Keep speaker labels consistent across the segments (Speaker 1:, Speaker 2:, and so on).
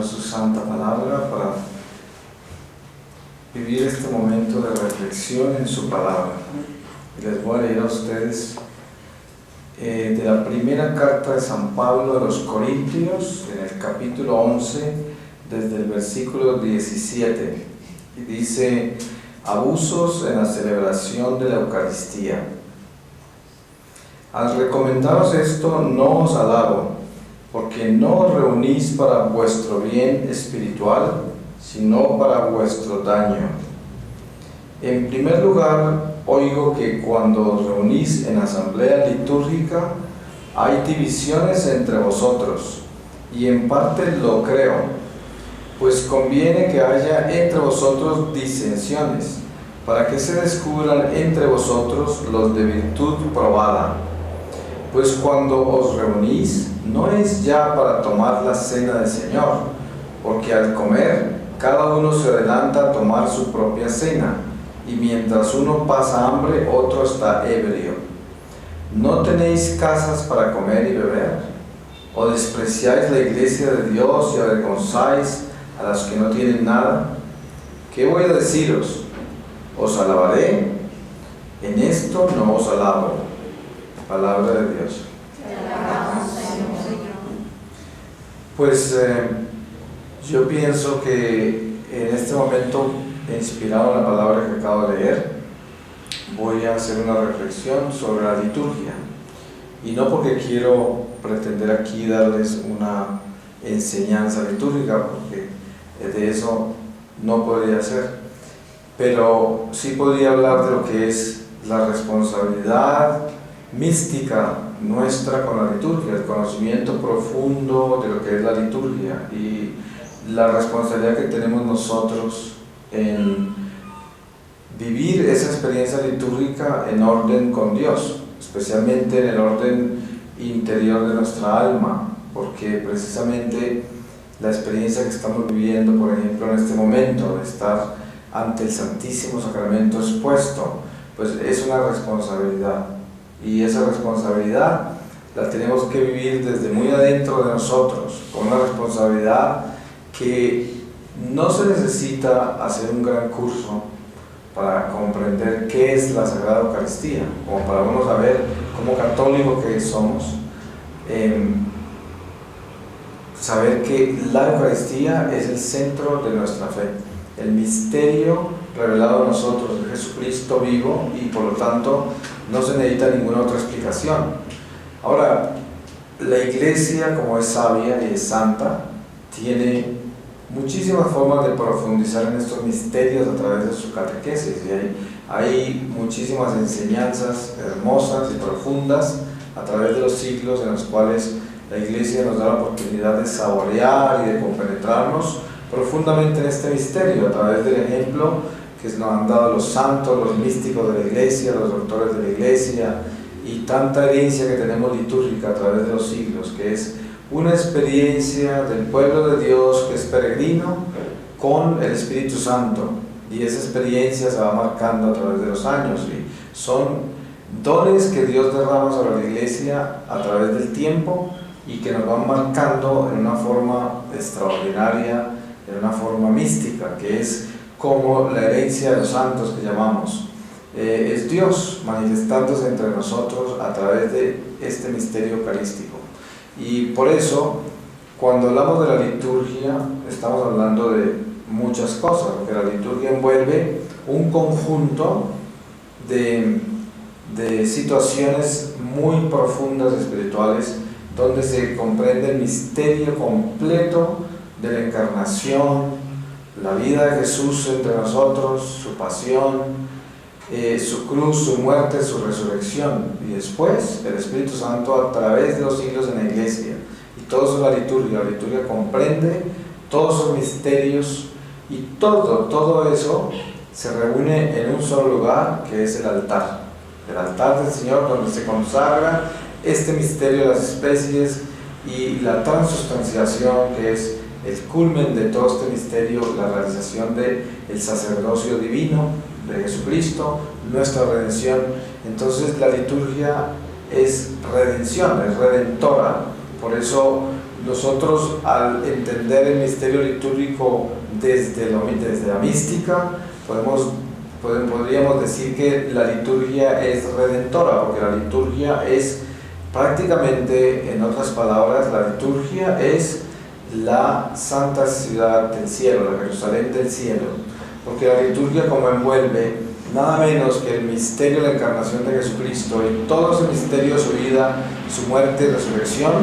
Speaker 1: su santa palabra para vivir este momento de reflexión en su palabra. Les voy a leer a ustedes de la primera carta de San Pablo a los Corintios, en el capítulo 11, desde el versículo 17, y dice: abusos en la celebración de la Eucaristía. Al recomendaros esto, no os alabo, porque no os reunís para vuestro bien espiritual, sino para vuestro daño. En primer lugar, oigo que cuando os reunís en asamblea litúrgica, hay divisiones entre vosotros, y en parte lo creo, pues conviene que haya entre vosotros disensiones, para que se descubran entre vosotros los de virtud probada. Pues cuando os reunís, no es ya para tomar la cena del Señor, porque al comer, cada uno se adelanta a tomar su propia cena, y mientras uno pasa hambre, otro está ebrio. ¿No tenéis casas para comer y beber? ¿O despreciáis la iglesia de Dios y avergonzáis a los que no tienen nada? ¿Qué voy a deciros? ¿Os alabaré? En esto no os alabo. Palabra de Dios. Pues yo pienso que en este momento, inspirado en la palabra que acabo de leer, voy a hacer una reflexión sobre la liturgia. Y no porque quiero pretender aquí darles una enseñanza litúrgica, porque de eso no podría ser, pero sí podría hablar de lo que es la responsabilidad mística nuestra con la liturgia, el conocimiento profundo de lo que es la liturgia y la responsabilidad que tenemos nosotros en vivir esa experiencia litúrgica en orden con Dios, especialmente en el orden interior de nuestra alma, porque precisamente la experiencia que estamos viviendo, por ejemplo, en este momento de estar ante el Santísimo Sacramento expuesto, pues es una responsabilidad, y esa responsabilidad la tenemos que vivir desde muy adentro de nosotros, con una responsabilidad que no se necesita hacer un gran curso para comprender qué es la Sagrada Eucaristía, como para uno saber, como católico que somos, saber que la Eucaristía es el centro de nuestra fe, el misterio revelado a nosotros de Jesucristo vivo, y por lo tanto no se necesita ninguna otra explicación. Ahora, la Iglesia, como es sabia y es santa, tiene muchísimas formas de profundizar en estos misterios a través de su catequesis, y hay muchísimas enseñanzas hermosas y profundas a través de los siglos en los cuales la Iglesia nos da la oportunidad de saborear y de compenetrarnos profundamente en este misterio a través del ejemplo que nos han dado los santos, los místicos de la Iglesia, los doctores de la Iglesia, y tanta herencia que tenemos litúrgica a través de los siglos, que es una experiencia del pueblo de Dios que es peregrino con el Espíritu Santo, y esa experiencia se va marcando a través de los años, y son dones que Dios derrama sobre la Iglesia a través del tiempo y que nos van marcando en una forma extraordinaria, en una forma mística, que es como la herencia de los santos que llamamos. Es Dios manifestándose entre nosotros a través de este misterio eucarístico. Y por eso, cuando hablamos de la liturgia, estamos hablando de muchas cosas, porque la liturgia envuelve un conjunto de situaciones muy profundas espirituales, donde se comprende el misterio completo de la encarnación, la vida de Jesús entre nosotros, su pasión, su cruz, su muerte, su resurrección, y después el Espíritu Santo a través de los siglos en la Iglesia. Y todo eso es la liturgia. La liturgia comprende todos esos misterios, y todo eso se reúne en un solo lugar, que es el altar del Señor, donde se consagra este misterio de las especies y la transustanciación, que es el culmen de todo este misterio, la realización del sacerdocio divino de Jesucristo, nuestra redención. Entonces la liturgia es redención, es redentora. Por eso nosotros al entender el misterio litúrgico desde la mística, podríamos decir que la liturgia es redentora, porque la liturgia es prácticamente, en otras palabras, la liturgia es la santa ciudad del cielo, la Jerusalén del cielo, porque la liturgia como envuelve nada menos que el misterio de la encarnación de Jesucristo y todo ese misterio de su vida, su muerte y resurrección.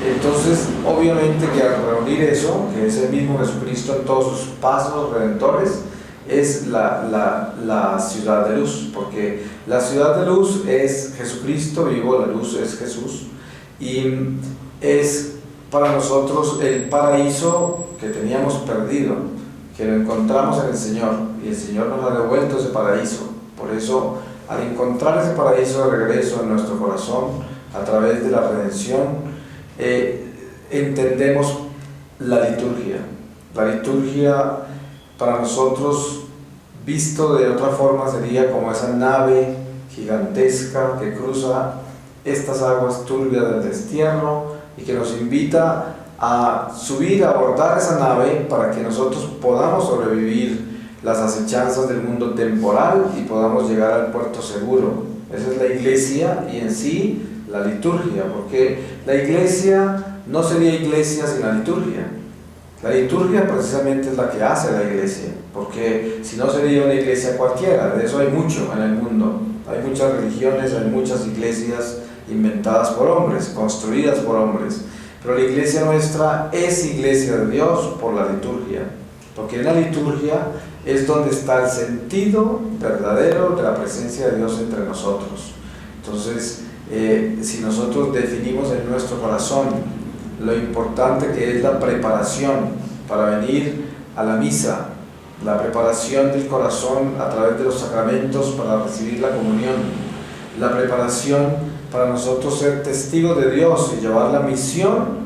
Speaker 1: Entonces, obviamente que al reunir eso, que es el mismo Jesucristo en todos sus pasos redentores, es la ciudad de luz, porque la ciudad de luz es Jesucristo vivo, la luz es Jesús, y es para nosotros el paraíso que teníamos perdido, que lo encontramos en el Señor, y el Señor nos ha devuelto ese paraíso. Por eso, al encontrar ese paraíso de regreso en nuestro corazón, a través de la redención, entendemos la liturgia. La liturgia para nosotros, visto de otra forma, sería como esa nave gigantesca que cruza estas aguas turbias del destierro y que nos invita a subir, a abordar esa nave para que nosotros podamos sobrevivir las acechanzas del mundo temporal y podamos llegar al puerto seguro. Esa es la iglesia y en sí la liturgia, porque la iglesia no sería iglesia sin la liturgia. La liturgia precisamente es la que hace la iglesia, porque si no sería una iglesia cualquiera. De eso hay mucho en el mundo. Hay muchas religiones, hay muchas iglesias inventadas por hombres, construidas por hombres. Pero la iglesia nuestra es iglesia de Dios por la liturgia, porque en la liturgia es donde está el sentido verdadero de la presencia de Dios entre nosotros. Entonces, si nosotros definimos en nuestro corazón lo importante que es la preparación para venir a la misa, la preparación del corazón a través de los sacramentos para recibir la comunión, la preparación para nosotros ser testigos de Dios y llevar la misión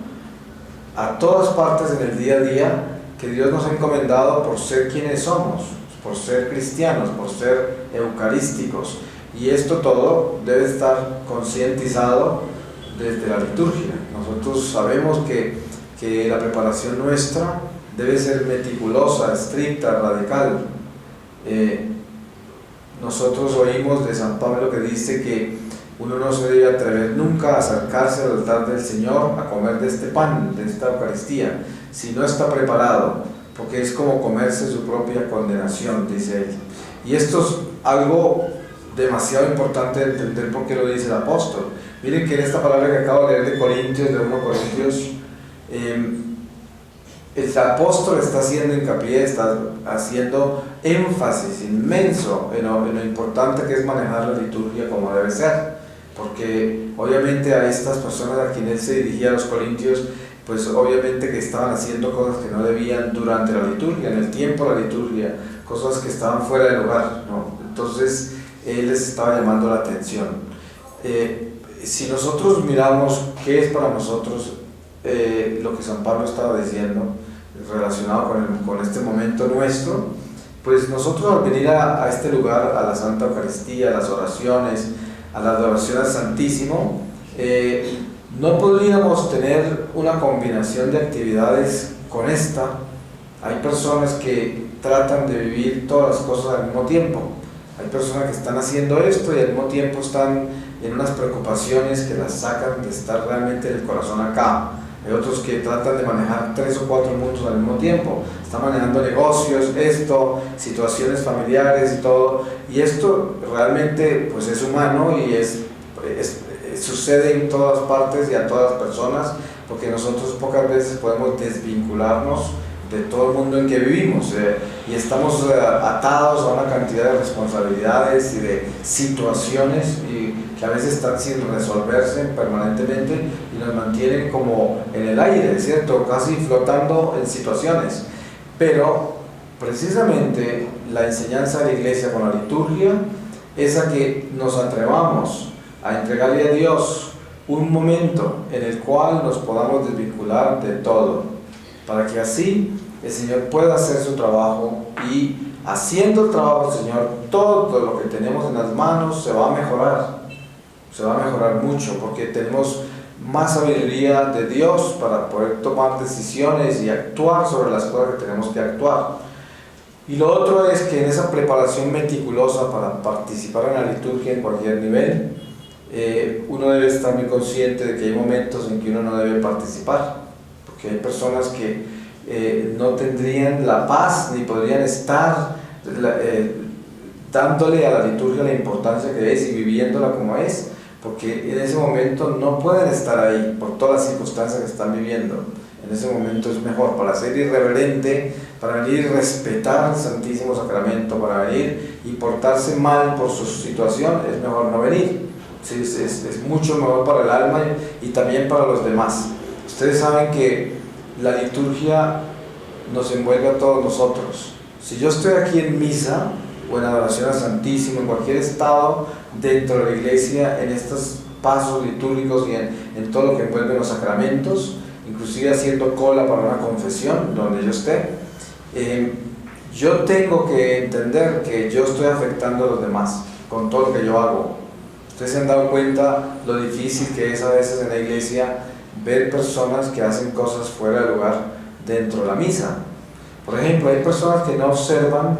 Speaker 1: a todas partes en el día a día que Dios nos ha encomendado por ser quienes somos, por ser cristianos, por ser eucarísticos. Y esto todo debe estar concientizado desde la liturgia. Nosotros sabemos que la preparación nuestra debe ser meticulosa, estricta, radical. Nosotros oímos de San Pablo que dice que uno no se debe atrever nunca a acercarse al altar del Señor a comer de este pan, de esta Eucaristía, si no está preparado, porque es como comerse su propia condenación, dice él. Y esto es algo demasiado importante de entender por qué lo dice el apóstol. Miren que en esta palabra que acabo de leer de Corintios, de 1 Corintios, el apóstol está haciendo hincapié, está haciendo énfasis inmenso en lo importante que es manejar la liturgia como debe ser, porque obviamente a estas personas a quienes él se dirigía, a los corintios, pues obviamente que estaban haciendo cosas que no debían durante la liturgia, en el tiempo de la liturgia, cosas que estaban fuera del lugar, ¿no? Entonces él les estaba llamando la atención. Si nosotros miramos qué es para nosotros lo que San Pablo estaba diciendo relacionado con este momento nuestro, pues nosotros al venir a este lugar, a la Santa Eucaristía, a las oraciones, a la adoración al Santísimo, no podríamos tener una combinación de actividades con esta. Hay personas que tratan de vivir todas las cosas al mismo tiempo. Hay personas que están haciendo esto y al mismo tiempo están en unas preocupaciones que las sacan de estar realmente en el corazón acá. Hay otros que tratan de manejar 3 o 4 mundos al mismo tiempo. Están manejando negocios, situaciones familiares y todo. Y esto realmente pues es humano y sucede en todas partes y a todas las personas, porque nosotros pocas veces podemos desvincularnos de todo el mundo en que vivimos y estamos atados a una cantidad de responsabilidades y de situaciones que a veces están sin resolverse permanentemente y nos mantienen como en el aire, ¿cierto? Casi flotando en situaciones. Pero precisamente la enseñanza de la Iglesia con la liturgia es a que nos atrevamos a entregarle a Dios un momento en el cual nos podamos desvincular de todo, para que así el Señor pueda hacer su trabajo, y haciendo el trabajo del Señor, todo lo que tenemos en las manos se va a mejorar mucho, porque tenemos más sabiduría de Dios para poder tomar decisiones y actuar sobre las cosas que tenemos que actuar. Y lo otro es que en esa preparación meticulosa para participar en la liturgia en cualquier nivel, uno debe estar muy consciente de que hay momentos en que uno no debe participar, porque hay personas que no tendrían la paz ni podrían estar dándole a la liturgia la importancia que es y viviéndola como es, porque en ese momento no pueden estar ahí por todas las circunstancias que están viviendo. En ese momento es mejor, para ser irreverente, para venir y respetar el Santísimo Sacramento, para venir y portarse mal por su situación, es mejor no venir. Sí, es mucho mejor para el alma y también para los demás. Ustedes saben que la liturgia nos envuelve a todos nosotros. Si yo estoy aquí en misa o en adoración al Santísimo, en cualquier estado dentro de la iglesia, en estos pasos litúrgicos y en todo lo que envuelve los sacramentos, inclusive haciendo cola para una confesión, donde yo esté, yo tengo que entender que yo estoy afectando a los demás con todo lo que yo hago. Ustedes se han dado cuenta lo difícil que es a veces en la iglesia ver personas que hacen cosas fuera de lugar dentro de la misa. Por ejemplo, hay personas que no observan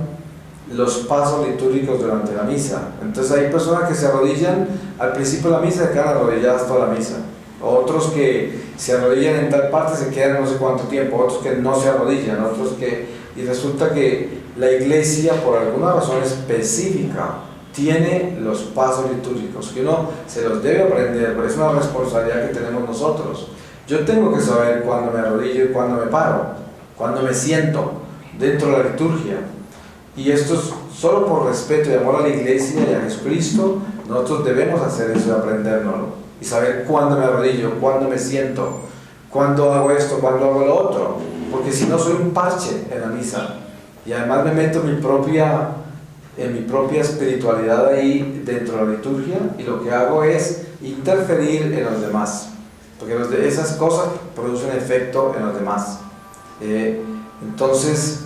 Speaker 1: los pasos litúrgicos durante la misa. Entonces hay personas que se arrodillan al principio de la misa y se quedan arrodilladas toda la misa. Otros que se arrodillan en tal parte se quedan no sé cuánto tiempo, otros que no se arrodillan, otros que... Y resulta que la iglesia, por alguna razón específica, tiene los pasos litúrgicos, que uno se los debe aprender, pero es una responsabilidad que tenemos nosotros. Yo tengo que saber cuándo me arrodillo y cuándo me paro, cuándo me siento dentro de la liturgia. Y esto es solo por respeto y amor a la iglesia y a Jesucristo, nosotros debemos hacer eso, aprendérnoslo. Y saber cuándo me arrodillo, cuándo me siento, cuándo hago esto, cuándo hago lo otro. Porque si no, soy un parche en la misa. Y además me meto en mi propia espiritualidad ahí dentro de la liturgia, y lo que hago es interferir en los demás. Porque esas cosas producen efecto en los demás. Entonces,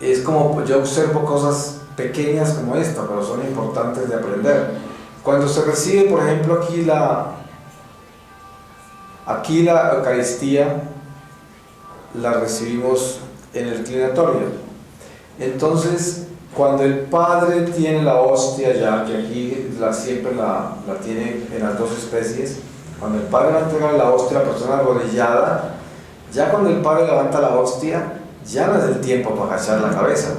Speaker 1: es como yo observo cosas pequeñas como esta, pero son importantes de aprender. Cuando se recibe, por ejemplo, aquí la Eucaristía la recibimos en el inclinatorio. Entonces, cuando el Padre tiene la hostia ya, que aquí siempre la tiene en las dos especies, cuando el Padre va a entregar la hostia a la persona arrodillada, ya cuando el Padre levanta la hostia, ya no es el tiempo para agachar la cabeza.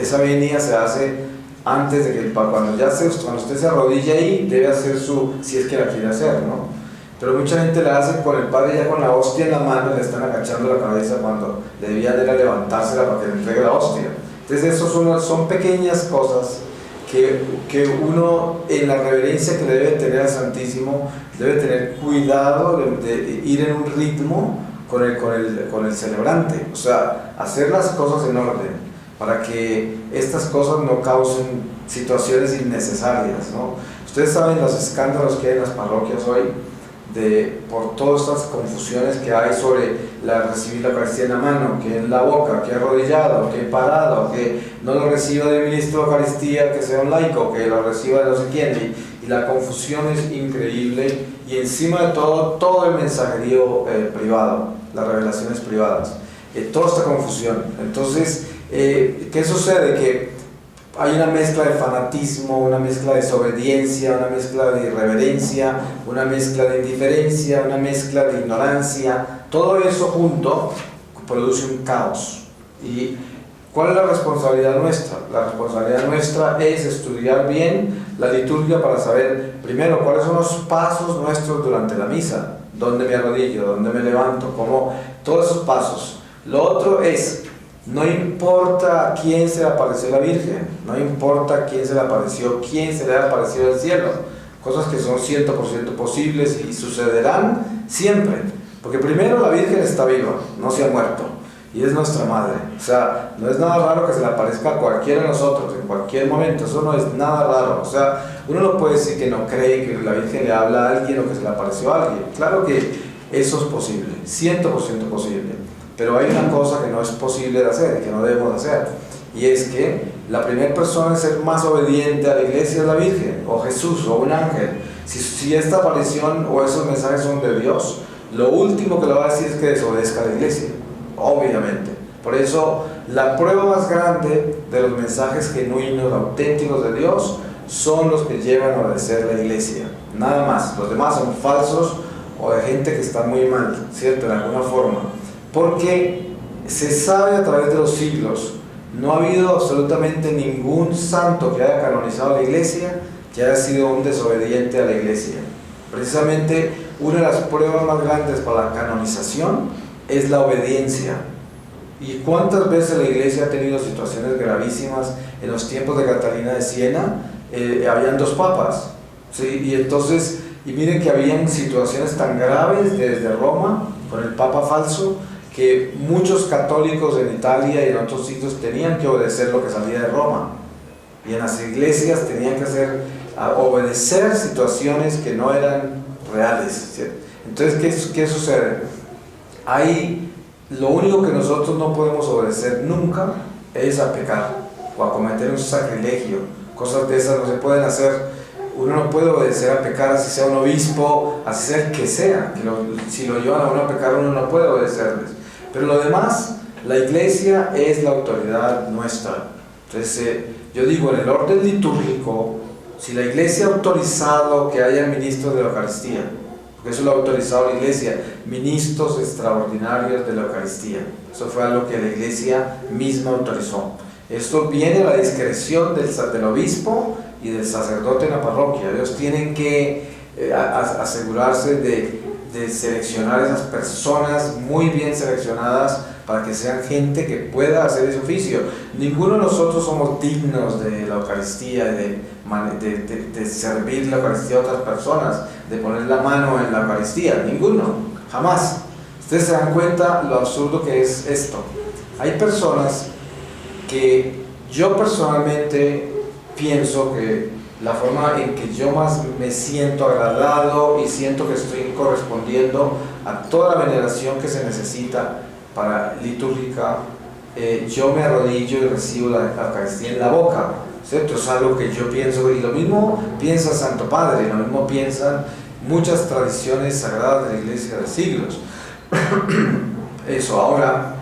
Speaker 1: Esa venida se hace antes de que cuando usted se arrodilla ahí, debe hacer si es que la quiere hacer, ¿no? Pero mucha gente la hace con el Padre ya con la hostia en la mano, le están agachando la cabeza cuando debía de levantársela para que le entregue la hostia. Entonces esos son pequeñas cosas que uno, en la reverencia que le debe tener al Santísimo, debe tener cuidado de ir en un ritmo con el celebrante. O sea, hacer las cosas en orden, para que estas cosas no causen situaciones innecesarias, ¿no? Ustedes saben los escándalos que hay en las parroquias hoy, por todas estas confusiones que hay sobre recibir la Eucaristía en la mano, que en la boca, que arrodillado, que parado, que no lo reciba del ministro de Eucaristía, que sea un laico, que lo reciba de no sé quién, y la confusión es increíble, y encima de todo el mensajerío privado, las revelaciones privadas, toda esta confusión. Entonces, ¿qué sucede? Que hay una mezcla de fanatismo, una mezcla de desobediencia, una mezcla de irreverencia, una mezcla de indiferencia, una mezcla de ignorancia. Todo eso junto produce un caos. ¿Y cuál es la responsabilidad nuestra? La responsabilidad nuestra es estudiar bien la liturgia para saber, primero, cuáles son los pasos nuestros durante la misa, dónde me arrodillo, dónde me levanto, cómo, todos esos pasos. Lo otro es, no importa a quién se le apareció la Virgen, no importa a quién se le apareció, quién se le ha aparecido del cielo, cosas que son 100% posibles y sucederán siempre, porque primero la Virgen está viva, no se ha muerto, y es nuestra madre. O sea, no es nada raro que se le aparezca a cualquiera de nosotros en cualquier momento, eso no es nada raro. O sea, uno no puede decir que no cree que la Virgen le habla a alguien o que se le apareció a alguien. Claro que eso es posible, 100% posible. Pero hay una cosa que no es posible de hacer, que no debemos hacer, y es que la primera persona en ser más obediente a la iglesia es la Virgen, o Jesús, o un ángel. Si esta aparición o esos mensajes son de Dios, lo último que le va a decir es que desobedezca a la iglesia, obviamente. Por eso, la prueba más grande de los mensajes genuinos, auténticos de Dios, son los que llevan a obedecer la iglesia. Nada más. Los demás son falsos o de gente que está muy mal, ¿cierto? De alguna forma. Porque se sabe a través de los siglos, no ha habido absolutamente ningún santo que haya canonizado la iglesia que haya sido un desobediente a la iglesia. Precisamente una de las pruebas más grandes para la canonización es la obediencia. ¿Y cuántas veces la iglesia ha tenido situaciones gravísimas? En los tiempos de Catalina de Siena habían 2 papas, ¿sí? Y miren que habían situaciones tan graves desde Roma con el papa falso, que muchos católicos en Italia y en otros sitios tenían que obedecer lo que salía de Roma, y en las iglesias tenían que obedecer situaciones que no eran reales, ¿cierto? Entonces, ¿qué sucede? Lo único que nosotros no podemos obedecer nunca es a pecar o a cometer un sacrilegio. Cosas de esas no se pueden hacer. Uno no puede obedecer a pecar, así sea un obispo, así sea el que sea. Si lo llevan a uno a pecar, uno no puede obedecerles. Pero lo demás, la iglesia es la autoridad nuestra. Entonces, yo digo, en el orden litúrgico, si la iglesia ha autorizado que haya ministros de la Eucaristía, porque eso lo ha autorizado la iglesia, ministros extraordinarios de la Eucaristía, eso fue algo que la iglesia misma autorizó. Esto viene a la discreción del obispo y del sacerdote en la parroquia. Ellos tienen que asegurarse de seleccionar esas personas muy bien seleccionadas para que sean gente que pueda hacer ese oficio. Ninguno de nosotros somos dignos de la Eucaristía, de servir la Eucaristía a otras personas, de poner la mano en la Eucaristía. Ninguno, jamás. Ustedes se dan cuenta lo absurdo que es esto. Hay personas que yo personalmente pienso que la forma en que yo más me siento agradado y siento que estoy correspondiendo a toda la veneración que se necesita para litúrgica, yo me arrodillo y recibo la Eucaristía en la boca, ¿cierto? Es algo que yo pienso, y lo mismo piensa Santo Padre, lo mismo piensan muchas tradiciones sagradas de la iglesia de siglos. Eso. Ahora,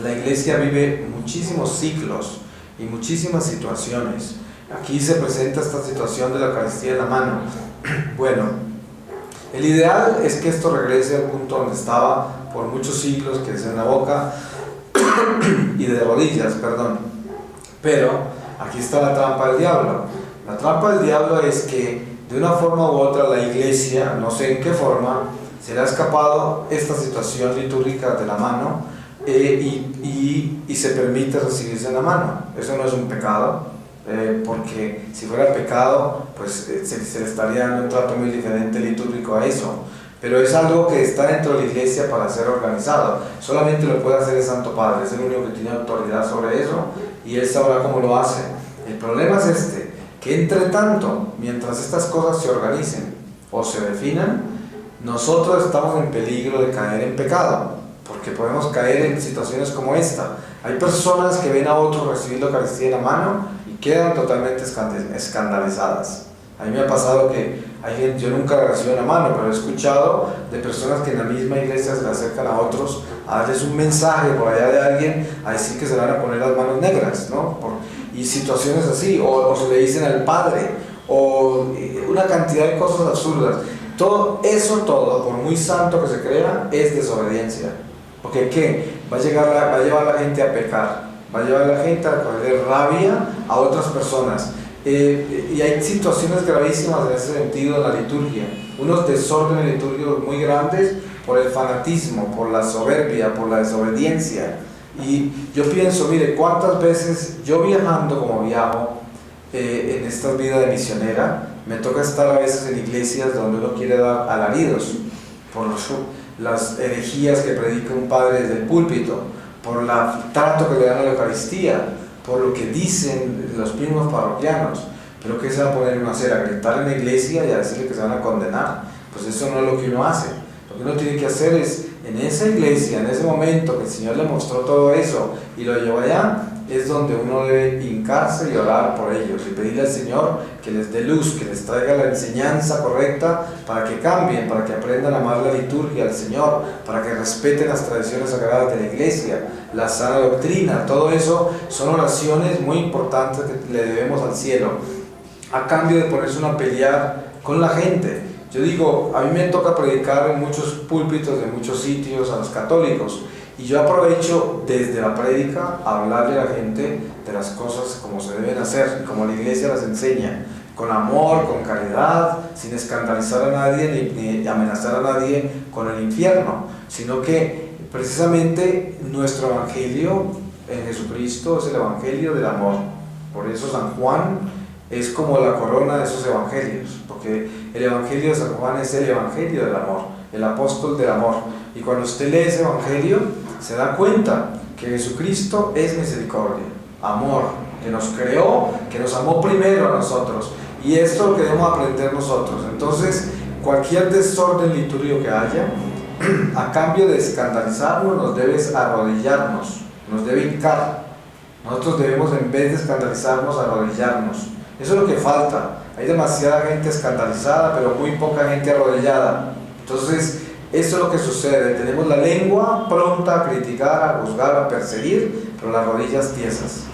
Speaker 1: la iglesia vive muchísimos ciclos y muchísimas situaciones. Aquí se presenta esta situación de la Eucaristía en la mano. Bueno, el ideal es que esto regrese al punto donde estaba por muchos siglos, que es en la boca y de rodillas, perdón. Pero aquí está la trampa del diablo. La trampa del diablo es que de una forma u otra la iglesia, no sé en qué forma, se le ha escapado esta situación litúrgica de la mano, y se permite recibirse en la mano. Eso no es un pecado, porque si fuera pecado, pues se le estaría dando un trato muy diferente litúrgico a eso. Pero es algo que está dentro de la iglesia para ser organizado. Solamente lo puede hacer el Santo Padre, es el único que tiene autoridad sobre eso, y él sabrá cómo lo hace. El problema es que entre tanto, mientras estas cosas se organicen o se definan, nosotros estamos en peligro de caer en pecado, porque podemos caer en situaciones como esta. Hay personas que ven a otros recibir la Eucaristía en la mano y quedan totalmente escandalizadas. A mí me ha pasado que hay gente, yo nunca recibo en la mano, pero he escuchado de personas que en la misma iglesia se le acercan a otros a darles un mensaje por allá de alguien, a decir que se le van a poner las manos negras, ¿no? Y situaciones así, o se le dicen al padre, o una cantidad de cosas absurdas. Todo eso, por muy santo que se crea, es desobediencia. Porque ¿qué? Va a llevar a la gente a pecar, va a llevar a la gente a coger rabia a otras personas. Y hay situaciones gravísimas en ese sentido en la liturgia, unos desórdenes litúrgicos muy grandes por el fanatismo, por la soberbia, por la desobediencia. Y yo pienso, mire, cuántas veces yo viajando como viajo en esta vida de misionera, me toca estar a veces en iglesias donde uno quiere dar alaridos por las herejías que predica un padre desde el púlpito, por el trato que le dan a la Eucaristía, por lo que dicen los mismos parroquianos. Pero ¿qué se va a poner uno a hacer? ¿A gritar en la iglesia y a decirle que se van a condenar? Pues eso no es lo que uno hace. Lo que uno tiene que hacer es, en esa iglesia, en ese momento que el Señor le mostró todo eso y lo llevó allá, es donde uno debe hincarse y orar por ellos y pedirle al Señor que les dé luz, que les traiga la enseñanza correcta para que cambien, para que aprendan a amar la liturgia al Señor, para que respeten las tradiciones sagradas de la iglesia, la sana doctrina. Todo eso son oraciones muy importantes que le debemos al cielo, a cambio de ponerse uno a pelear con la gente. Yo digo, a mí me toca predicar en muchos púlpitos de muchos sitios a los católicos, y yo aprovecho desde la prédica a hablarle a la gente de las cosas como se deben hacer, como la iglesia las enseña, con amor, con caridad, sin escandalizar a nadie ni amenazar a nadie con el infierno, sino que precisamente nuestro evangelio en Jesucristo es el evangelio del amor. Por eso San Juan es como la corona de esos evangelios, porque el evangelio de San Juan es el evangelio del amor, el apóstol del amor. Y cuando usted lee ese evangelio, se da cuenta que Jesucristo es misericordia, amor, que nos creó, que nos amó primero a nosotros, y esto es lo que debemos aprender nosotros. Entonces, cualquier desorden litúrgico que haya, a cambio de escandalizarnos, nos debe arrodillarnos, nos debe hincar. Nosotros debemos, en vez de escandalizarnos, arrodillarnos. Eso es lo que falta. Hay demasiada gente escandalizada, pero muy poca gente arrodillada. Entonces, eso es lo que sucede. Tenemos la lengua pronta a criticar, a juzgar, a perseguir, pero las rodillas tiesas.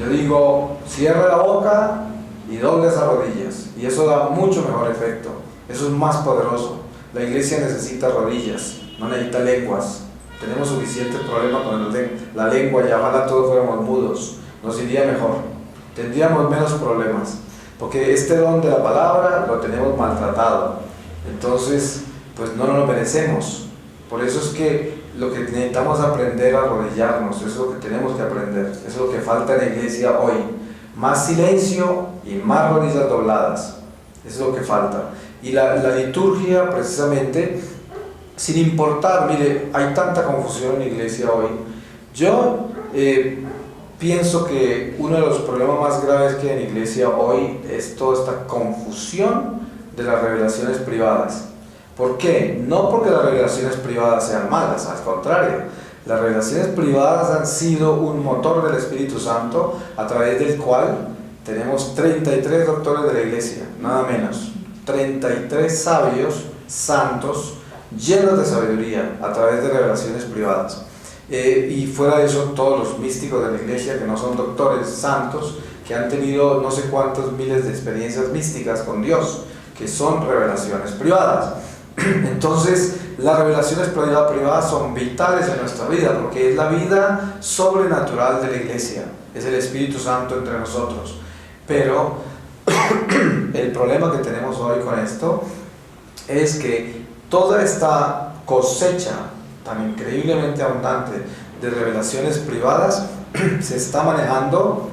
Speaker 1: Yo digo, cierre la boca y doble esas rodillas, y eso da mucho mejor efecto. Eso es más poderoso. La iglesia necesita rodillas, no necesita lenguas. Tenemos suficientes problemas con la lengua, y ojalá todos fuéramos mudos, nos iría mejor, tendríamos menos problemas, porque este don de la palabra lo tenemos maltratado. Entonces, pues no nos lo merecemos. Por eso es que lo que necesitamos aprender a arrodillarnos, eso es lo que tenemos que aprender, eso es lo que falta en la iglesia hoy. Más silencio y más rodillas dobladas, eso es lo que falta. Y la liturgia, precisamente, sin importar, mire, hay tanta confusión en la iglesia hoy. Yo pienso que uno de los problemas más graves que hay en la iglesia hoy es toda esta confusión de las revelaciones privadas. ¿Por qué? No porque las revelaciones privadas sean malas, al contrario. Las revelaciones privadas han sido un motor del Espíritu Santo, a través del cual tenemos 33 doctores de la iglesia, nada menos. 33 sabios, santos, llenos de sabiduría, a través de revelaciones privadas. Y fuera de eso, todos los místicos de la iglesia, que no son doctores santos, que han tenido no sé cuántos miles de experiencias místicas con Dios, que son revelaciones privadas. Entonces, las revelaciones privadas son vitales en nuestra vida, porque es la vida sobrenatural de la iglesia, es el Espíritu Santo entre nosotros. Pero el problema que tenemos hoy con esto es que toda esta cosecha tan increíblemente abundante de revelaciones privadas se está manejando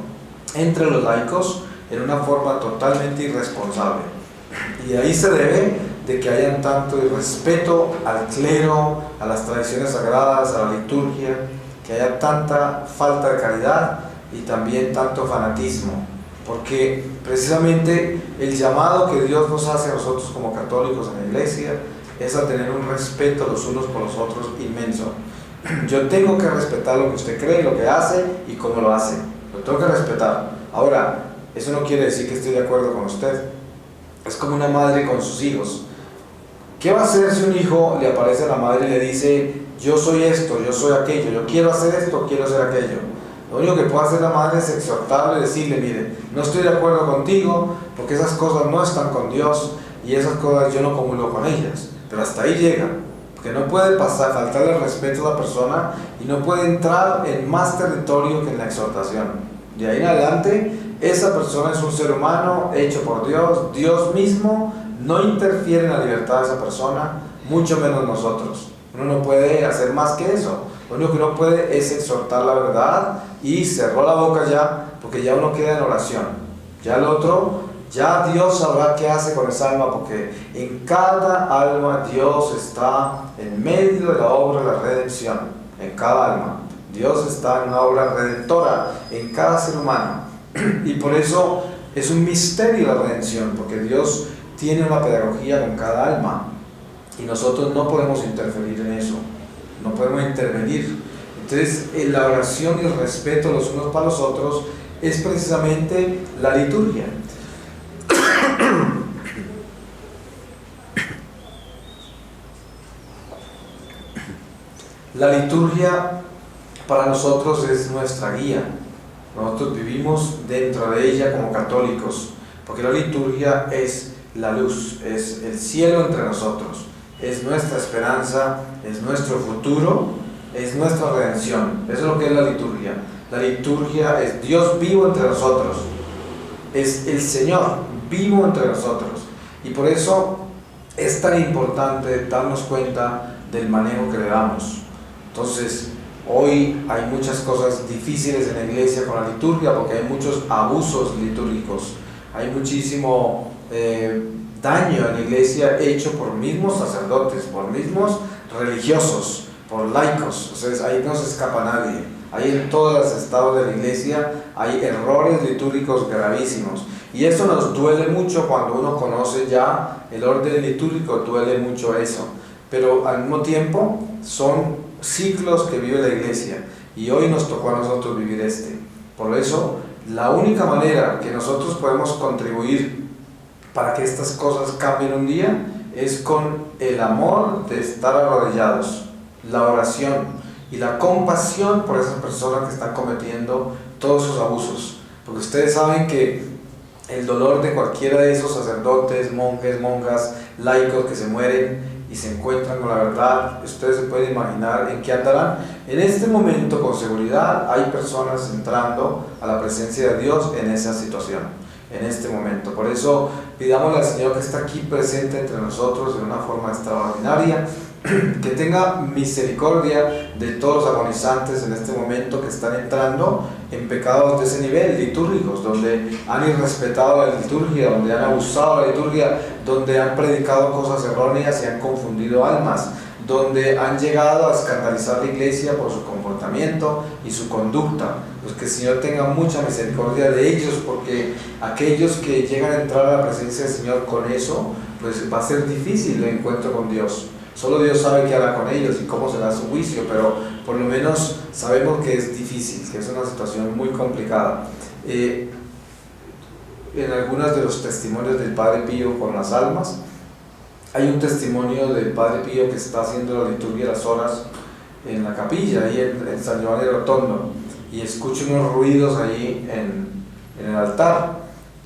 Speaker 1: entre los laicos en una forma totalmente irresponsable, y ahí se debe de que hayan tanto irrespeto al clero, a las tradiciones sagradas, a la liturgia, que haya tanta falta de caridad y también tanto fanatismo, porque precisamente el llamado que Dios nos hace a nosotros como católicos en la iglesia es a tener un respeto los unos por los otros inmenso. Yo tengo que respetar lo que usted cree, lo que hace y cómo lo hace, lo tengo que respetar. Ahora, eso no quiere decir que estoy de acuerdo con usted. Es como una madre con sus hijos. ¿Qué va a hacer si un hijo le aparece a la madre y le dice, yo soy esto, yo soy aquello, yo quiero hacer esto, quiero hacer aquello? Lo único que puede hacer la madre es exhortarle y decirle, mire, no estoy de acuerdo contigo, porque esas cosas no están con Dios, y esas cosas yo no comulgo con ellas. Pero hasta ahí llega, porque no puede faltarle el respeto a la persona, y no puede entrar en más territorio que en la exhortación. De ahí en adelante, esa persona es un ser humano hecho por Dios. Dios mismo no interfiere en la libertad de esa persona, mucho menos nosotros. Uno no puede hacer más que eso. Lo único que uno puede es exhortar la verdad, y cerró la boca ya, porque ya uno queda en oración. Ya el otro, ya Dios sabrá qué hace con esa alma, porque en cada alma Dios está en medio de la obra de la redención. En cada alma Dios está en una obra redentora en cada ser humano, y por eso es un misterio la redención, porque Dios tiene una pedagogía con cada alma. y nosotros no podemos interferir en eso, no podemos intervenir. Entonces la oración y el respeto los unos para los otros es precisamente la liturgia. La liturgia para nosotros es nuestra guía. Nosotros vivimos dentro de ella como católicos, porque la liturgia es la luz, es el cielo entre nosotros, es nuestra esperanza, es nuestro futuro, es nuestra redención. Eso es lo que es la liturgia. La liturgia es Dios vivo entre nosotros, es el Señor vivo entre nosotros, y por eso es tan importante darnos cuenta del manejo que le damos. Entonces, hoy hay muchas cosas difíciles en la iglesia con la liturgia, porque hay muchos abusos litúrgicos, hay muchísimo daño en la iglesia hecho por mismos sacerdotes, por mismos religiosos, por laicos. Entonces ahí no se escapa nadie. Ahí en todos los estados de la iglesia hay errores litúrgicos gravísimos, y eso nos duele mucho cuando uno conoce ya el orden litúrgico, duele mucho eso, pero al mismo tiempo son ciclos que vive la iglesia, y hoy nos tocó a nosotros vivir este. Por eso la única manera que nosotros podemos contribuir para que estas cosas cambien un día es con el amor de estar arrodillados, la oración y la compasión por esas personas que están cometiendo todos esos abusos, porque ustedes saben que el dolor de cualquiera de esos sacerdotes, monjes, monjas, laicos que se mueren y se encuentran con la verdad, ustedes se pueden imaginar en qué andarán. En este momento, con seguridad, hay personas entrando a la presencia de Dios en esa situación, en este momento. Por eso pidámosle al Señor que está aquí presente entre nosotros de una forma extraordinaria, que tenga misericordia de todos los agonizantes en este momento que están entrando en pecados de ese nivel, litúrgicos, donde han irrespetado la liturgia, donde han abusado de la liturgia, donde han predicado cosas erróneas y han confundido almas, donde han llegado a escandalizar la iglesia por su comportamiento y su conducta. Pues que el Señor tenga mucha misericordia de ellos, porque aquellos que llegan a entrar a la presencia del Señor con eso, pues va a ser difícil el encuentro con Dios. Solo Dios sabe qué hará con ellos y cómo será su juicio, pero por lo menos sabemos que es difícil, que es una situación muy complicada. En algunos de los testimonios del Padre Pío con las almas, hay un testimonio del Padre Pío que está haciendo la liturgia de las horas en la capilla, ahí en San Giovanni Rotondo, y escucha unos ruidos ahí en el altar,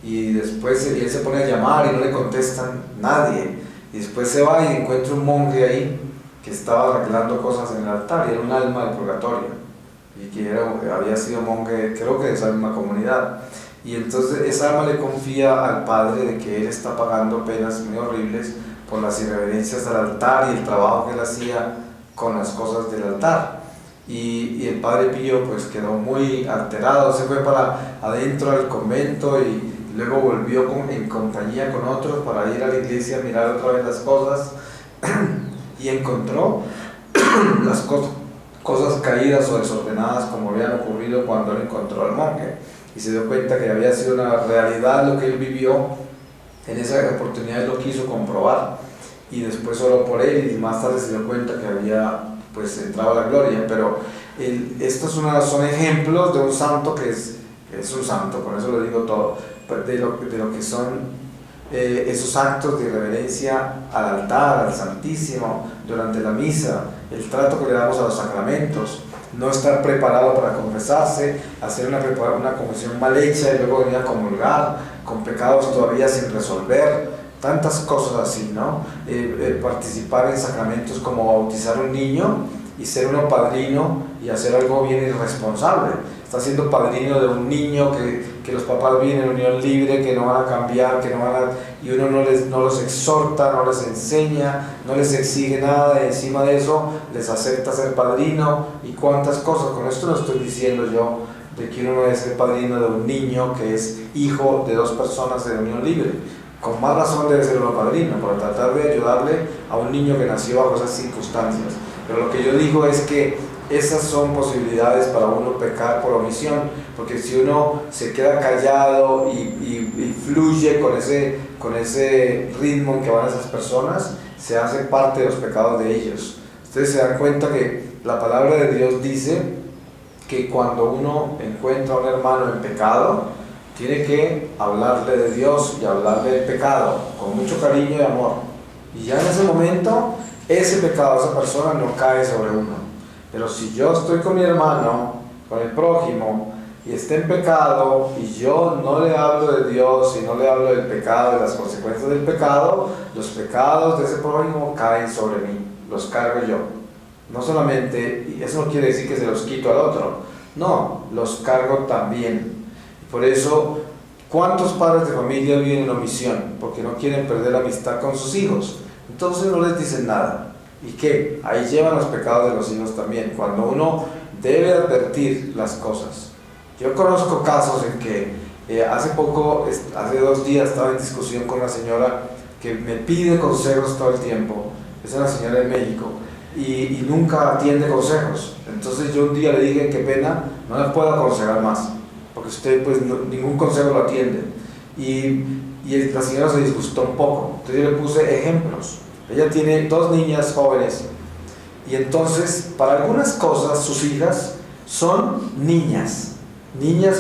Speaker 1: y después él se pone a llamar y no le contestan nadie. Y después se va y encuentra un monje ahí que estaba arreglando cosas en el altar, y era un alma del purgatorio, y que había sido monje, creo que de esa misma comunidad. Y entonces esa alma le confía al padre de que él está pagando penas muy horribles por las irreverencias al altar y el trabajo que él hacía con las cosas del altar. Y el Padre Pío pues quedó muy alterado, se fue para adentro del convento y luego volvió en compañía con otros para ir a la iglesia a mirar otra vez las cosas y encontró las cosas caídas o desordenadas como habían ocurrido cuando él encontró al monje, y se dio cuenta que había sido una realidad lo que él vivió. En esa oportunidad él lo quiso comprobar y después oró por él, y más tarde se dio cuenta que había pues entrado a la gloria. Pero estos son ejemplos de un santo que es un santo, con eso lo digo todo, de lo que son esos actos de reverencia al altar, al Santísimo, durante la misa, el trato que le damos a los sacramentos, no estar preparado para confesarse, hacer una confesión mal hecha y luego venir a comulgar con pecados todavía sin resolver, tantas cosas así, ¿no? Participar en sacramentos como bautizar un niño y ser uno padrino y hacer algo bien irresponsable. Está siendo padrino de un niño que los papás viven en unión libre, que no van a cambiar, y uno no los exhorta, no les enseña, no les exige nada, y encima de eso les acepta ser padrino y cuántas cosas. Con esto no estoy diciendo yo de que uno no debe ser padrino de un niño que es hijo de dos personas de unión libre. Con más razón debe ser uno padrino, para tratar de ayudarle a un niño que nació bajo esas circunstancias. Pero lo que yo digo es que esas son posibilidades para uno pecar por omisión, porque si uno se queda callado y fluye con ese ritmo en que van esas personas, se hace parte de los pecados de ellos. Ustedes se dan cuenta que la palabra de Dios dice que cuando uno encuentra a un hermano en pecado, tiene que hablarle de Dios y hablarle del pecado con mucho cariño y amor. Y ya en ese momento, ese pecado, esa persona no cae sobre uno. Pero si yo estoy con mi hermano, con el prójimo, y está en pecado, y yo no le hablo de Dios y no le hablo del pecado, de las consecuencias del pecado, los pecados de ese prójimo caen sobre mí, los cargo yo. No solamente, y eso no quiere decir que se los quito al otro, no, los cargo también. Por eso, ¿cuántos padres de familia viven en omisión? Porque no quieren perder la amistad con sus hijos. Entonces no les dicen nada. ¿Y qué? Ahí llevan los pecados de los hijos también, cuando uno debe advertir las cosas. Yo conozco casos en que hace 2 días estaba en discusión con una señora que me pide consejos todo el tiempo. Es una señora de México y nunca atiende consejos. Entonces yo un día le dije, qué pena, no la puedo aconsejar más, porque usted pues ningún consejo lo atiende. Y la señora se disgustó un poco. Entonces yo le puse ejemplos. Ella tiene 2 niñas jóvenes y entonces para algunas cosas sus hijas son niñas,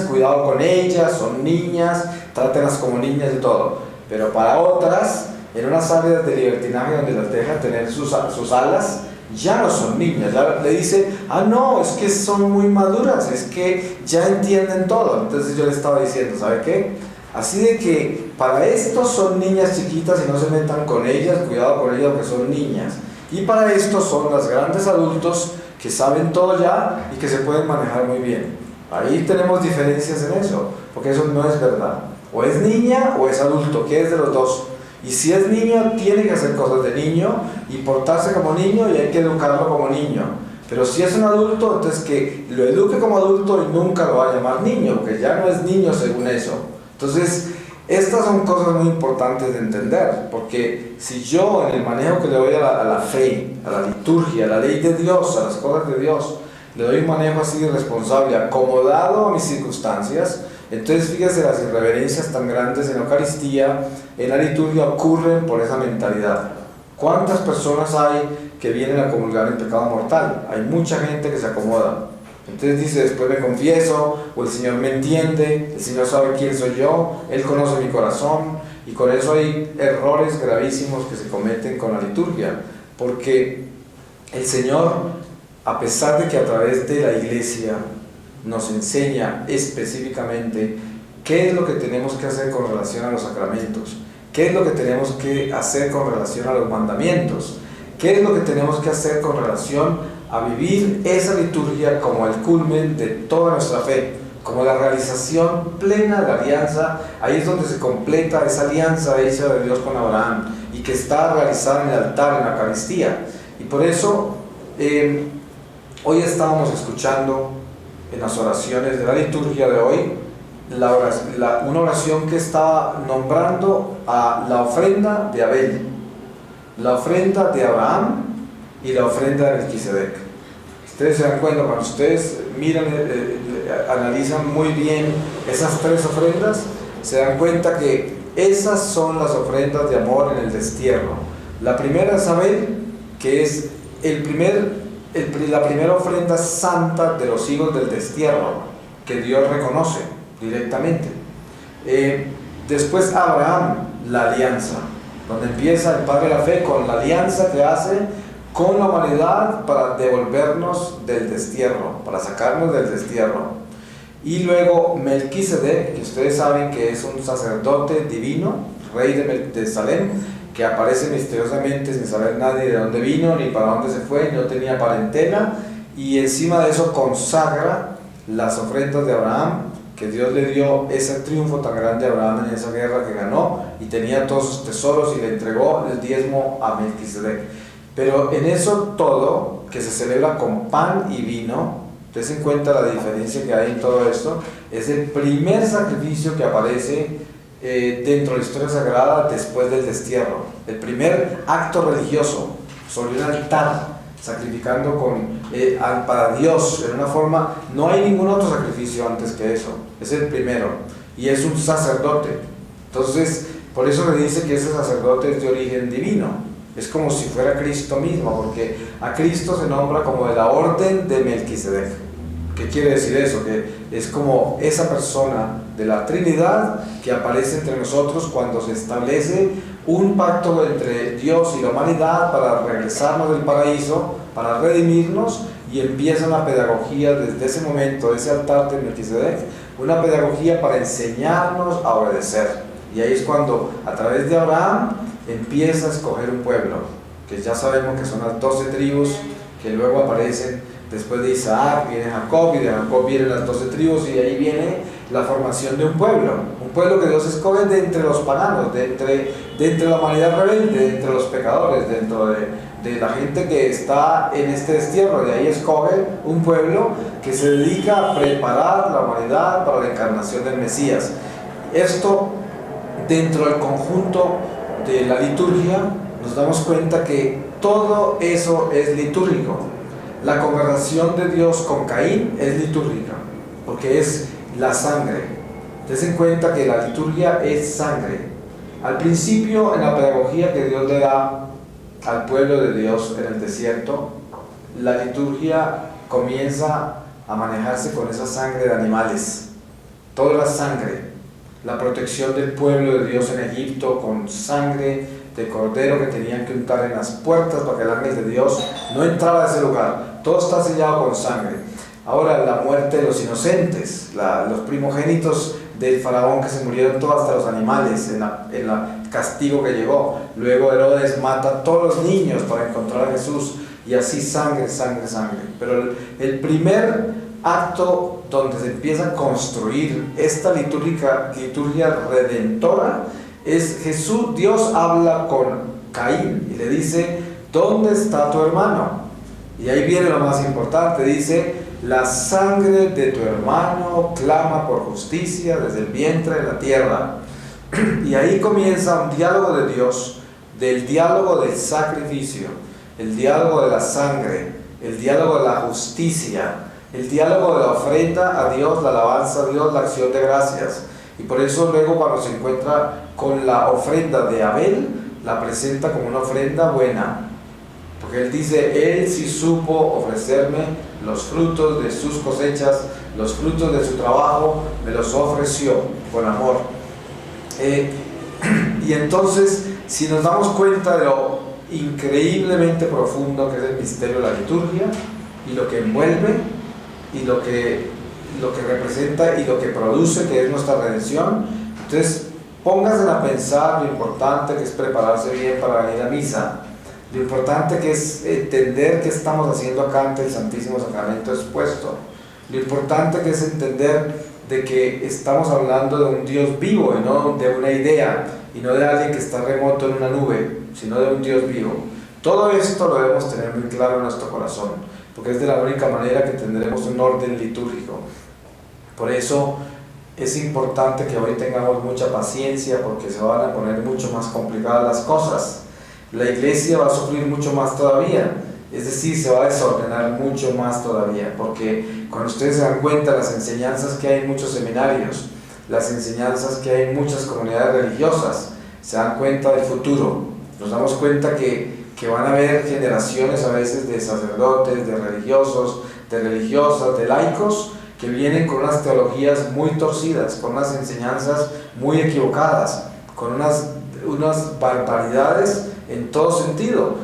Speaker 1: cuidado con ellas, son niñas, trátenlas como niñas y todo. Pero para otras, en unas áreas de libertinaje donde las dejan tener sus alas, ya no son niñas. Ya le dice, no, es que son muy maduras, es que ya entienden todo. Entonces yo le estaba diciendo, ¿sabe qué? Así de que para esto son niñas chiquitas y no se metan con ellas, cuidado con ellas porque son niñas. Y para esto son los grandes adultos que saben todo ya y que se pueden manejar muy bien. Ahí tenemos diferencias en eso, porque eso no es verdad. O es niña o es adulto, ¿qué es de los dos? Y si es niño, tiene que hacer cosas de niño y portarse como niño y hay que educarlo como niño. Pero si es un adulto, entonces que lo eduque como adulto y nunca lo va a llamar niño, porque ya no es niño según eso. Entonces, estas son cosas muy importantes de entender, porque si yo en el manejo que le doy a la fe, a la liturgia, a la ley de Dios, a las cosas de Dios, le doy un manejo así irresponsable, acomodado a mis circunstancias, entonces fíjese las irreverencias tan grandes en la Eucaristía, en la liturgia ocurren por esa mentalidad. ¿Cuántas personas hay que vienen a comulgar en pecado mortal? Hay mucha gente que se acomoda. Entonces dice, después me confieso, o el Señor me entiende, el Señor sabe quién soy yo, Él conoce mi corazón, y con eso hay errores gravísimos que se cometen con la liturgia, porque el Señor, a pesar de que a través de la Iglesia nos enseña específicamente qué es lo que tenemos que hacer con relación a los sacramentos, qué es lo que tenemos que hacer con relación a los mandamientos, qué es lo que tenemos que hacer con relación a vivir esa liturgia como el culmen de toda nuestra fe, como la realización plena de la alianza. Ahí es donde se completa esa alianza hecha de Dios con Abraham y que está realizada en el altar, en la Eucaristía. Y por eso hoy estábamos escuchando en las oraciones de la liturgia de hoy una oración que estaba nombrando a la ofrenda de Abel, la ofrenda de Abraham y la ofrenda de Melquisedec. Ustedes se dan cuenta, cuando ustedes miran, analizan muy bien esas 3 ofrendas, se dan cuenta que esas son las ofrendas de amor en el destierro. La primera es Abel, que es la primera ofrenda santa de los hijos del destierro, que Dios reconoce directamente. Después Abraham, la alianza, donde empieza el Padre de la Fe con la alianza que hace con la humanidad para devolvernos del destierro, para sacarnos del destierro. Y luego Melquisedec, que ustedes saben que es un sacerdote divino, rey de Salem, que aparece misteriosamente sin saber nadie de dónde vino, ni para dónde se fue, no tenía parentela, y encima de eso consagra las ofrendas de Abraham, que Dios le dio ese triunfo tan grande a Abraham en esa guerra que ganó, y tenía todos sus tesoros y le entregó el diezmo a Melquisedec. Pero en eso todo, que se celebra con pan y vino, ustedes se dan cuenta la diferencia que hay en todo esto, es el primer sacrificio que aparece dentro de la historia sagrada después del destierro, el primer acto religioso sobre un altar, sacrificando para Dios en una forma. No hay ningún otro sacrificio antes que eso, es el primero, y es un sacerdote. Entonces por eso le dice que ese sacerdote es de origen divino, Es como si fuera Cristo mismo, porque a Cristo se nombra como de la orden de Melquisedec. ¿Qué quiere decir eso? Que es como esa persona de la Trinidad que aparece entre nosotros cuando se establece un pacto entre Dios y la humanidad para regresarnos del paraíso, para redimirnos, y empieza una pedagogía desde ese momento, ese altar de Melquisedec, una pedagogía para enseñarnos a obedecer. Y ahí es cuando a través de Abraham empieza a escoger un pueblo, que ya sabemos que son las 12 tribus que luego aparecen después de Isaac, viene Jacob, y de Jacob vienen las 12 tribus, y de ahí viene la formación de un pueblo que Dios escoge de entre los paganos, de entre la humanidad rebelde, de entre los pecadores, dentro de la gente que está en este destierro. De ahí escoge un pueblo que se dedica a preparar la humanidad para la encarnación del Mesías. Esto, dentro del conjunto de la liturgia, nos damos cuenta que todo eso es litúrgico. La conversación de Dios con Caín es litúrgica, porque es la sangre. Ten en cuenta que la liturgia es sangre. Al principio, en la pedagogía que Dios le da al pueblo de Dios en el desierto, la liturgia comienza a manejarse con esa sangre de animales. Toda la sangre, la protección del pueblo de Dios en Egipto con sangre de cordero que tenían que untar en las puertas para que el ángel de Dios no entrara a ese lugar. Todo está sellado con sangre. Ahora, la muerte de los inocentes, los primogénitos del faraón, que se murieron todos, hasta los animales, en el castigo que llegó. Luego Herodes mata a todos los niños para encontrar a Jesús, y así sangre, sangre, sangre. Pero el primer acto donde se empieza a construir esta liturgia redentora es Jesús. Dios habla con Caín y le dice: ¿dónde está tu hermano? Y ahí viene lo más importante, dice: la sangre de tu hermano clama por justicia desde el vientre de la tierra. Y ahí comienza un diálogo de Dios, del diálogo del sacrificio, el diálogo de la sangre, el diálogo de la justicia, el diálogo de la ofrenda a Dios, la alabanza a Dios, la acción de gracias. Y por eso luego, cuando se encuentra con la ofrenda de Abel, la presenta como una ofrenda buena, porque él dice: él sí supo ofrecerme los frutos de sus cosechas, los frutos de su trabajo, me los ofreció con amor. Y entonces, si nos damos cuenta de lo increíblemente profundo que es el misterio de la liturgia, y lo que envuelve, y lo que representa, y lo que produce, que es nuestra redención, entonces pónganse a pensar lo importante que es prepararse bien para venir a misa, lo importante que es entender qué estamos haciendo acá ante el Santísimo Sacramento expuesto, lo importante que es entender de que estamos hablando de un Dios vivo y no de una idea, y no de alguien que está remoto en una nube, sino de un Dios vivo. Todo esto lo debemos tener muy claro en nuestro corazón, porque es de la única manera que tendremos un orden litúrgico. Por eso es importante que hoy tengamos mucha paciencia, porque se van a poner mucho más complicadas las cosas. La iglesia va a sufrir mucho más todavía, es decir, se va a desordenar mucho más todavía, porque cuando ustedes se dan cuenta las enseñanzas que hay en muchos seminarios, las enseñanzas que hay en muchas comunidades religiosas, se dan cuenta del futuro. Nos damos cuenta que van a haber generaciones a veces de sacerdotes, de religiosos, de religiosas, de laicos, que vienen con unas teologías muy torcidas, con unas enseñanzas muy equivocadas, con unas barbaridades en todo sentido.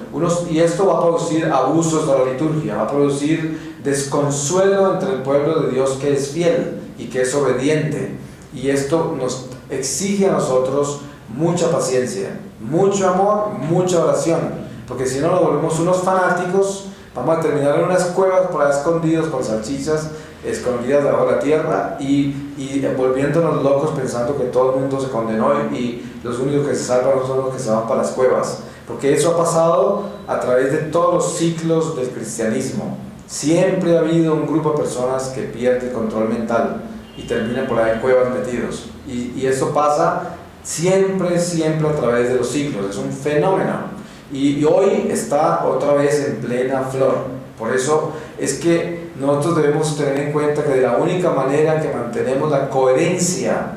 Speaker 1: Y esto va a producir abusos de la liturgia, va a producir desconsuelo entre el pueblo de Dios que es fiel y que es obediente. Y esto nos exige a nosotros mucha paciencia, mucho amor, mucha oración, porque si no nos volvemos unos fanáticos, vamos a terminar en unas cuevas por ahí escondidos con salchichas, escondidas debajo de la tierra, y volviéndonos locos pensando que todo el mundo se condenó y los únicos que se salvan son los que se van para las cuevas, porque eso ha pasado a través de todos los ciclos del cristianismo. Siempre ha habido un grupo de personas que pierde el control mental y terminan por ahí en cuevas metidos, y eso pasa siempre a través de los siglos. Es un fenómeno, y hoy está otra vez en plena flor. Por eso es que nosotros debemos tener en cuenta que de la única manera que mantenemos la coherencia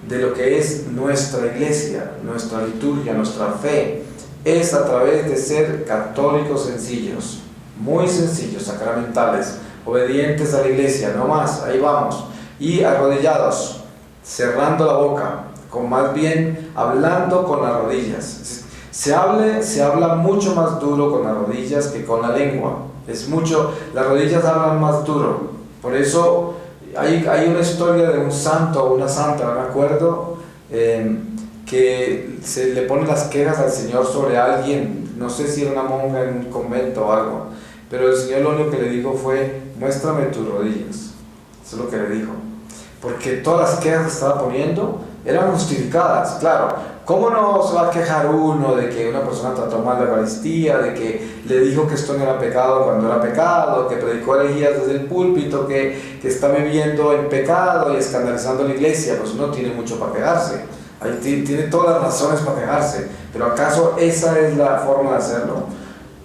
Speaker 1: de lo que es nuestra iglesia, nuestra liturgia, nuestra fe, es a través de ser católicos sencillos, muy sencillos, sacramentales, obedientes a la iglesia, no más, ahí vamos, y arrodillados, cerrando la boca, con más bien hablando con las rodillas. Se habla mucho más duro con las rodillas que con la lengua. Las rodillas hablan más duro. Por eso hay una historia de un santo o una santa, no me acuerdo, que se le pone las quejas al Señor sobre alguien, no sé si era una monja en un convento o algo, pero el Señor lo único que le dijo fue: muéstrame tus rodillas. Eso es lo que le dijo, porque todas las quejas que estaba poniendo eran justificadas. Claro, ¿cómo no se va a quejar uno de que una persona trató mal la Eucaristía, de que le dijo que esto no era pecado cuando era pecado, que predicó herejías desde el púlpito, que está viviendo en pecado y escandalizando a la iglesia? Pues uno tiene mucho para quejarse, ahí tiene todas las razones para quejarse, pero ¿acaso esa es la forma de hacerlo?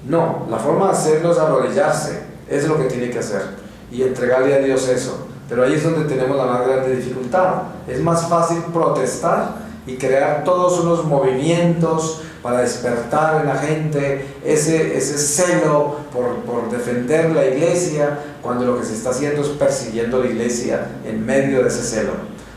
Speaker 1: No, la forma de hacerlo es arrodillarse, es lo que tiene que hacer, y entregarle a Dios eso. Pero ahí es donde tenemos la más grande dificultad. Es más fácil protestar y crear todos unos movimientos para despertar en la gente ese celo por defender la iglesia, cuando lo que se está haciendo es persiguiendo la iglesia en medio de ese celo.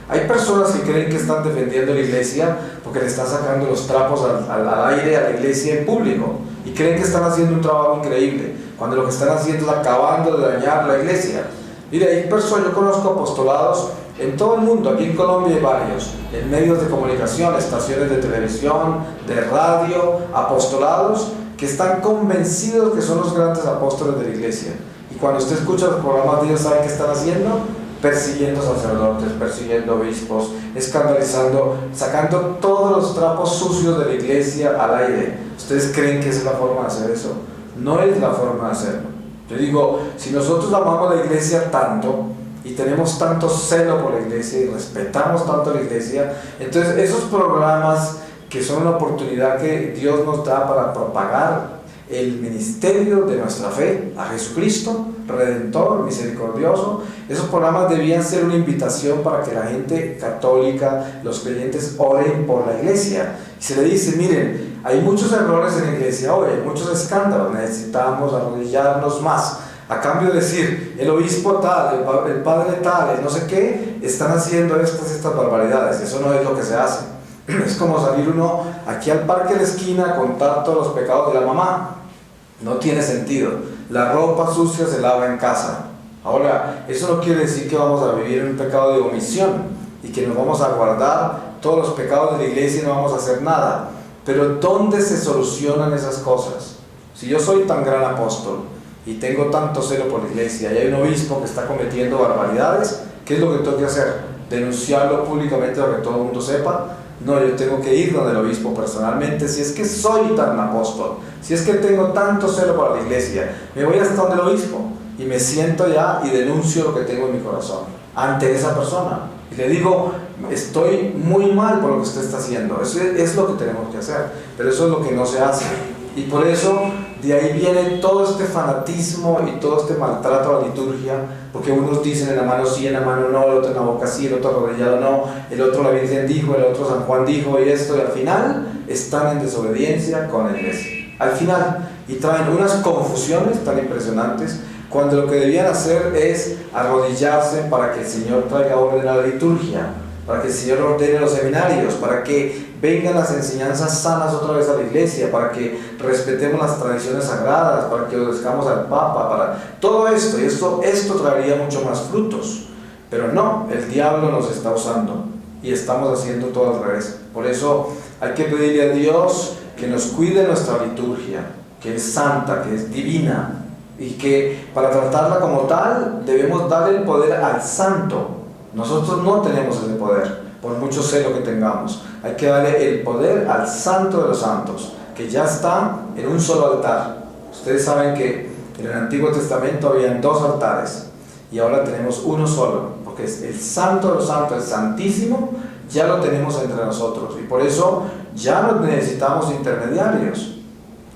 Speaker 1: Hay personas que creen que están defendiendo la iglesia porque le están sacando los trapos al aire a la iglesia en público, y creen que están haciendo un trabajo increíble, cuando lo que están haciendo es acabando de dañar la iglesia. Mire, hay personas, yo conozco apostolados en todo el mundo, aquí en Colombia hay varios, en medios de comunicación, estaciones de televisión, de radio, apostolados que están convencidos que son los grandes apóstoles de la iglesia. Y cuando usted escucha los programas de ellos, ¿saben qué están haciendo? Persiguiendo sacerdotes, persiguiendo obispos, escandalizando, sacando todos los trapos sucios de la iglesia al aire. ¿Ustedes creen que esa es la forma de hacer eso? No es la forma de hacerlo. Yo digo, si nosotros amamos la iglesia tanto y tenemos tanto celo por la iglesia y respetamos tanto la iglesia, entonces esos programas que son una oportunidad que Dios nos da para propagar el ministerio de nuestra fe a Jesucristo, Redentor, misericordioso, esos programas debían ser una invitación para que la gente católica, los creyentes, oren por la iglesia. Y se le dice: miren, hay muchos errores en la iglesia hoy, hay muchos escándalos, necesitamos arrodillarnos más. A cambio de decir, el obispo tal, el padre tal, no sé qué, están haciendo estas barbaridades. Eso no es lo que se hace. Es como salir uno aquí al parque de la esquina a contar todos los pecados de la mamá. No tiene sentido. La ropa sucia se lava en casa. Ahora, eso no quiere decir que vamos a vivir en un pecado de omisión y que nos vamos a guardar todos los pecados de la iglesia y no vamos a hacer nada. Pero ¿dónde se solucionan esas cosas? Si yo soy tan gran apóstol y tengo tanto celo por la iglesia y hay un obispo que está cometiendo barbaridades, ¿qué es lo que tengo que hacer? ¿Denunciarlo públicamente para que todo el mundo sepa? No, yo tengo que ir donde el obispo personalmente. Si es que soy tan apóstol, si es que tengo tanto celo para la iglesia, me voy hasta donde el obispo y me siento ya y denuncio lo que tengo en mi corazón ante esa persona y le digo: estoy muy mal por lo que usted está haciendo. Eso es lo que tenemos que hacer, pero eso es lo que no se hace. Y por eso de ahí viene todo este fanatismo y todo este maltrato a la liturgia, porque unos dicen en la mano sí, en la mano no, el otro en la boca sí, el otro arrodillado no, el otro la Virgen dijo, el otro San Juan dijo y esto, y al final están en desobediencia con la iglesia. Al final, y traen unas confusiones tan impresionantes, cuando lo que debían hacer es arrodillarse para que el Señor traiga orden a la liturgia, para que el Señor ordene los seminarios, para que vengan las enseñanzas sanas otra vez a la iglesia, para que respetemos las tradiciones sagradas, para que obedezcamos al Papa, para todo esto, y esto traería mucho más frutos. Pero no, el diablo nos está usando y estamos haciendo todo al revés. Por eso hay que pedirle a Dios que nos cuide nuestra liturgia, que es santa, que es divina, y que para tratarla como tal debemos darle el poder al santo. Nosotros no tenemos ese poder, por mucho celo que tengamos. Hay que darle el poder al Santo de los Santos, que ya está en un solo altar. Ustedes saben que en el Antiguo Testamento habían 2 altares y ahora tenemos uno solo, porque es el Santo de los Santos, el Santísimo, ya lo tenemos entre nosotros, y por eso ya no necesitamos intermediarios.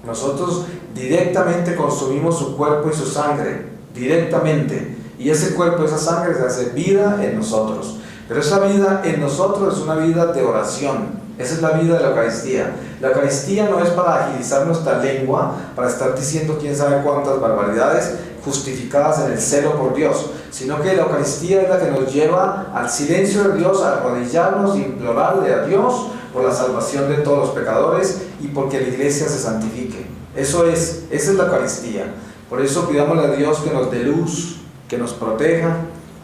Speaker 1: Nosotros directamente consumimos su cuerpo y su sangre, directamente, y ese cuerpo y esa sangre se hace vida en nosotros. Pero esa vida en nosotros es una vida de oración. Esa es la vida de la Eucaristía. La Eucaristía no es para agilizar nuestra lengua, para estar diciendo quién sabe cuántas barbaridades justificadas en el celo por Dios, sino que la Eucaristía es la que nos lleva al silencio de Dios, a arrodillarnos e implorarle a Dios por la salvación de todos los pecadores y porque la iglesia se santifique. Esa es la Eucaristía. Por eso pidámosle a Dios que nos dé luz, que nos proteja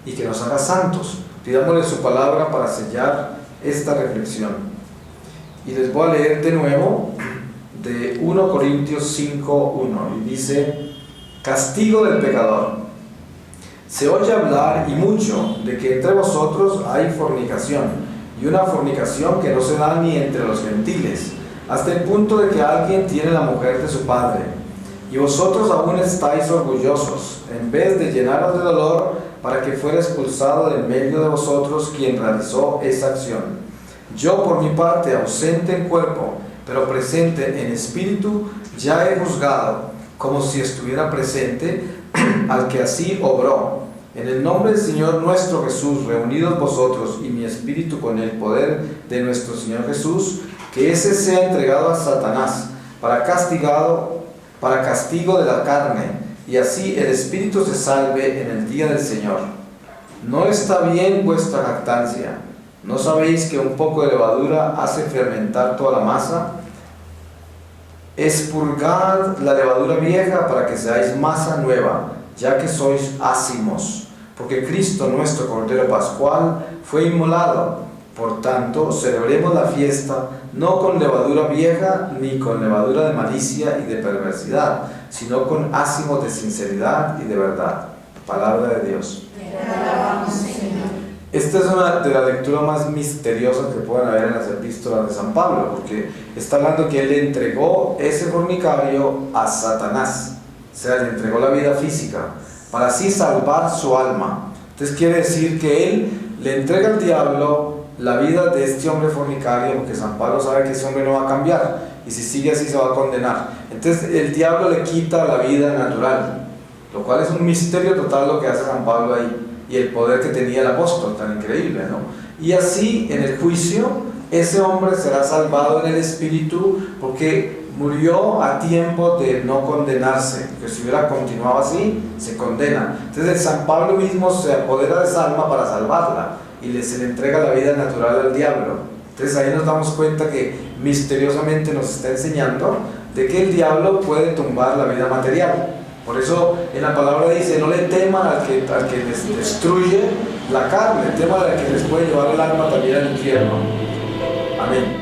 Speaker 1: y que nos haga santos. Pidámosle su palabra para sellar esta reflexión. Y les voy a leer de nuevo de 1 Corintios 5:1 y dice: castigo del pecador. Se oye hablar y mucho de que entre vosotros hay fornicación, y una fornicación que no se da ni entre los gentiles, hasta el punto de que alguien tiene la mujer de su padre. Y vosotros aún estáis orgullosos, en vez de llenaros de dolor para que fuera expulsado de en medio de vosotros quien realizó esa acción. Yo por mi parte, ausente en cuerpo, pero presente en espíritu, ya he juzgado, como si estuviera presente, al que así obró. En el nombre del Señor nuestro Jesús, reunidos vosotros y mi espíritu con el poder de nuestro Señor Jesús, que ese sea entregado a Satanás para castigo de la carne, y así el espíritu se salve en el día del Señor. No está bien vuestra jactancia. ¿No sabéis que un poco de levadura hace fermentar toda la masa? Expurgad la levadura vieja para que seáis masa nueva, ya que sois ácimos, porque Cristo nuestro Cordero Pascual fue inmolado. Por tanto, celebremos la fiesta no con levadura vieja ni con levadura de malicia y de perversidad, sino con ácimos de sinceridad y de verdad. Palabra de Dios.
Speaker 2: Te alabamos, Señor.
Speaker 1: Esta es una de las lecturas más misteriosas que pueden haber en las epístolas de San Pablo, porque está hablando que él le entregó ese fornicario a Satanás, o sea, le entregó la vida física, para así salvar su alma. Entonces quiere decir que él le entrega al diablo la vida de este hombre fornicario, porque San Pablo sabe que ese hombre no va a cambiar, y si sigue así se va a condenar. Entonces el diablo le quita la vida natural, lo cual es un misterio total lo que hace San Pablo ahí, y el poder que tenía el apóstol, tan increíble, ¿no? Y así en el juicio ese hombre será salvado en el espíritu, porque murió a tiempo de no condenarse, porque si hubiera continuado así, se condena. Entonces el San Pablo mismo se apodera de esa alma para salvarla, y se le entrega la vida natural al diablo. Entonces ahí nos damos cuenta que misteriosamente nos está enseñando de que el diablo puede tumbar la vida material. Por eso en la palabra dice: no le teman al que les destruye la carne, teman al que les puede llevar el alma también al infierno. Amén.